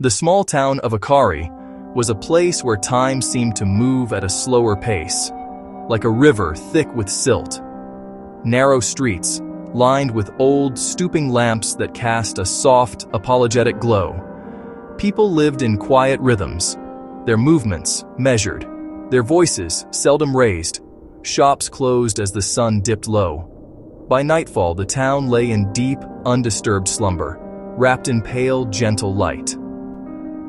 The small town of Akari was a place where time seemed to move at a slower pace, like a river thick with silt. Narrow streets, lined with old, stooping lamps that cast a soft, apologetic glow. People lived in quiet rhythms, their movements measured, their voices seldom raised. Shops closed as the sun dipped low. By nightfall, the town lay in deep, undisturbed slumber, wrapped in pale, gentle light.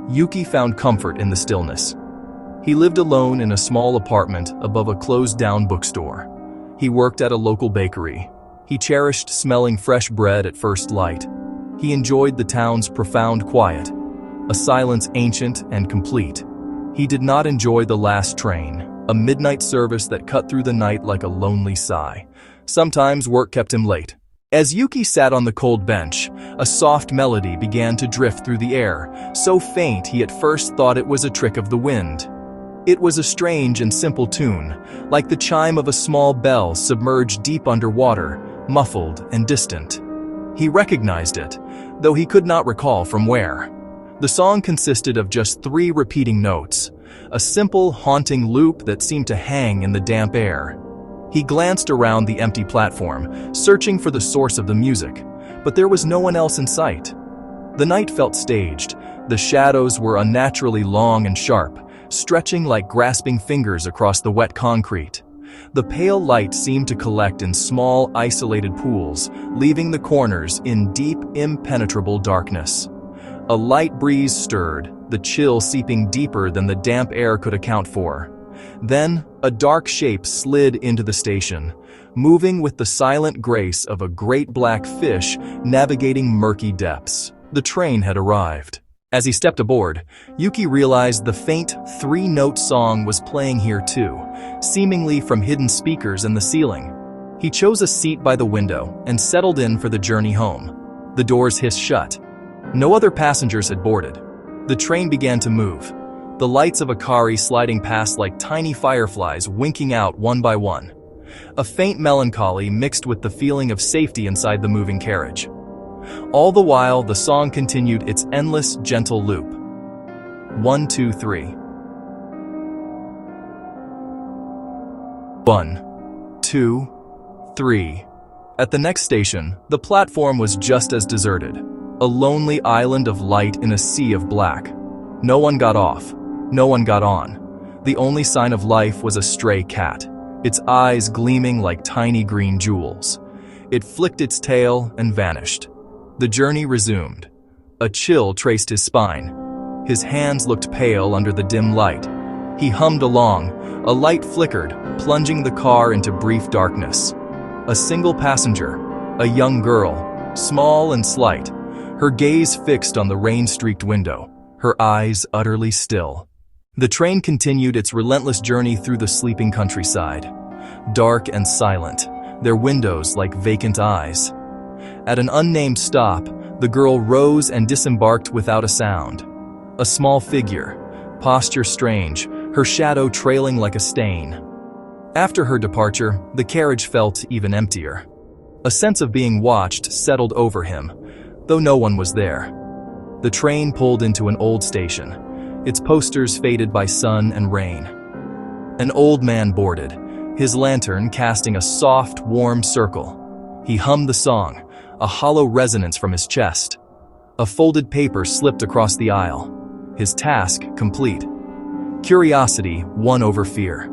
Yuki found comfort in the stillness. He lived alone in a small apartment above a closed-down bookstore. He worked at a local bakery. He cherished smelling fresh bread at first light. He enjoyed the town's profound quiet, a silence ancient and complete. He did not enjoy the last train, a midnight service that cut through the night like a lonely sigh. Sometimes work kept him late. As Yuki sat on the cold bench, a soft melody began to drift through the air, so faint he at first thought it was a trick of the wind. It was a strange and simple tune, like the chime of a small bell submerged deep underwater, muffled and distant. He recognized it, though he could not recall from where. The song consisted of just 3 repeating notes, a simple, haunting loop that seemed to hang in the damp air. He glanced around the empty platform, searching for the source of the music, but there was no one else in sight. The night felt staged. The shadows were unnaturally long and sharp, stretching like grasping fingers across the wet concrete. The pale light seemed to collect in small, isolated pools, leaving the corners in deep, impenetrable darkness. A light breeze stirred, the chill seeping deeper than the damp air could account for. Then, a dark shape slid into the station, moving with the silent grace of a great black fish navigating murky depths. The train had arrived. As he stepped aboard, Yuki realized the faint 3-note song was playing here too, seemingly from hidden speakers in the ceiling. He chose a seat by the window and settled in for the journey home. The doors hissed shut. No other passengers had boarded. The train began to move, the lights of Akari sliding past like tiny fireflies winking out one by one. A faint melancholy mixed with the feeling of safety inside the moving carriage. All the while, the song continued its endless, gentle loop. 1, 2, 3. 1, 2, 3. At the next station, the platform was just as deserted. A lonely island of light in a sea of black. No one got off. No one got on. The only sign of life was a stray cat, its eyes gleaming like tiny green jewels. It flicked its tail and vanished. The journey resumed. A chill traced his spine. His hands looked pale under the dim light. He hummed along. A light flickered, plunging the car into brief darkness. A single passenger, a young girl, small and slight, her gaze fixed on the rain-streaked window, her eyes utterly still. The train continued its relentless journey through the sleeping countryside, dark and silent, their windows like vacant eyes. At an unnamed stop, the girl rose and disembarked without a sound. A small figure, posture strange, her shadow trailing like a stain. After her departure, the carriage felt even emptier. A sense of being watched settled over him, though no one was there. The train pulled into an old station, its posters faded by sun and rain. An old man boarded, his lantern casting a soft, warm circle. He hummed the song, a hollow resonance from his chest. A folded paper slipped across the aisle, his task complete. Curiosity won over fear.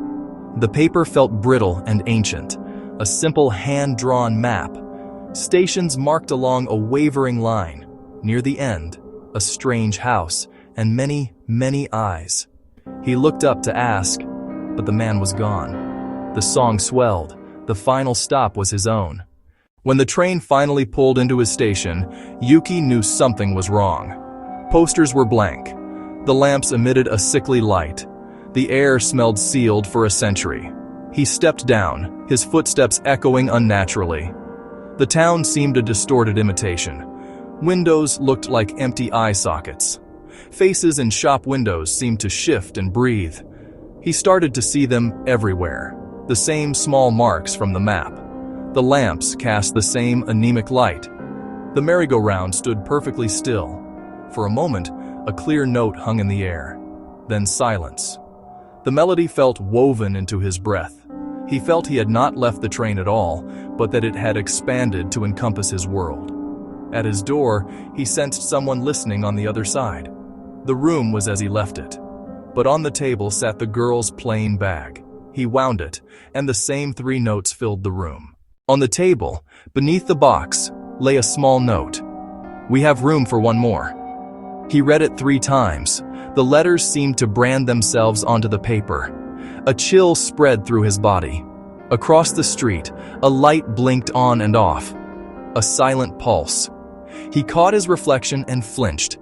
The paper felt brittle and ancient, a simple hand-drawn map. Stations marked along a wavering line. Near the end, a strange house and many, many eyes. He looked up to ask, but the man was gone. The song swelled. The final stop was his own. When the train finally pulled into his station, Yuki knew something was wrong. Posters were blank. The lamps emitted a sickly light. The air smelled sealed for a century. He stepped down, his footsteps echoing unnaturally. The town seemed a distorted imitation. Windows looked like empty eye sockets. Faces in shop windows seemed to shift and breathe. He started to see them everywhere, the same small marks from the map. The lamps cast the same anemic light. The merry-go-round stood perfectly still. For a moment, A clear note hung in the air. Then silence. The melody felt woven into his breath. He felt he had not left the train at all, but that it had expanded to encompass his world. At his door, he sensed someone listening on the other side. The room was as he left it. But on the table sat the girl's plain bag. He wound it, and the same 3 notes filled the room. On the table, beneath the box, lay a small note. "We have room for one more." He read it 3 times. The letters seemed to brand themselves onto the paper. A chill spread through his body. Across the street, a light blinked on and off. A silent pulse. He caught his reflection and flinched.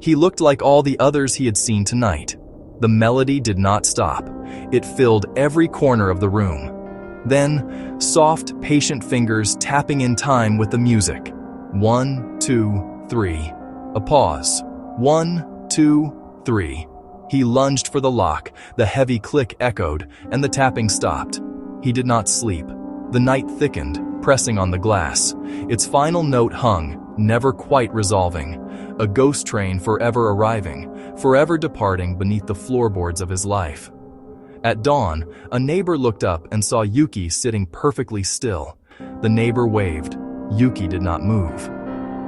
He looked like all the others he had seen tonight. The melody did not stop. It filled every corner of the room. Then, soft, patient fingers tapping in time with the music. 1, 2, 3. A pause. 1, 2, 3. He lunged for the lock. The heavy click echoed, and the tapping stopped. He did not sleep. The night thickened, pressing on the glass. Its final note hung, never quite resolving. A ghost train forever arriving, forever departing beneath the floorboards of his life. At dawn, a neighbor looked up and saw Yuki sitting perfectly still. The neighbor waved. Yuki did not move.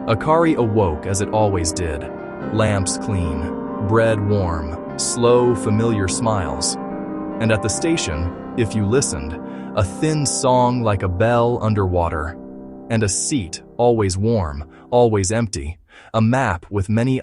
Akari awoke as it always did. Lamps clean, bread warm, slow, familiar smiles. And at the station, if you listened, a thin song like a bell underwater. And a seat, always warm, always empty. A map with many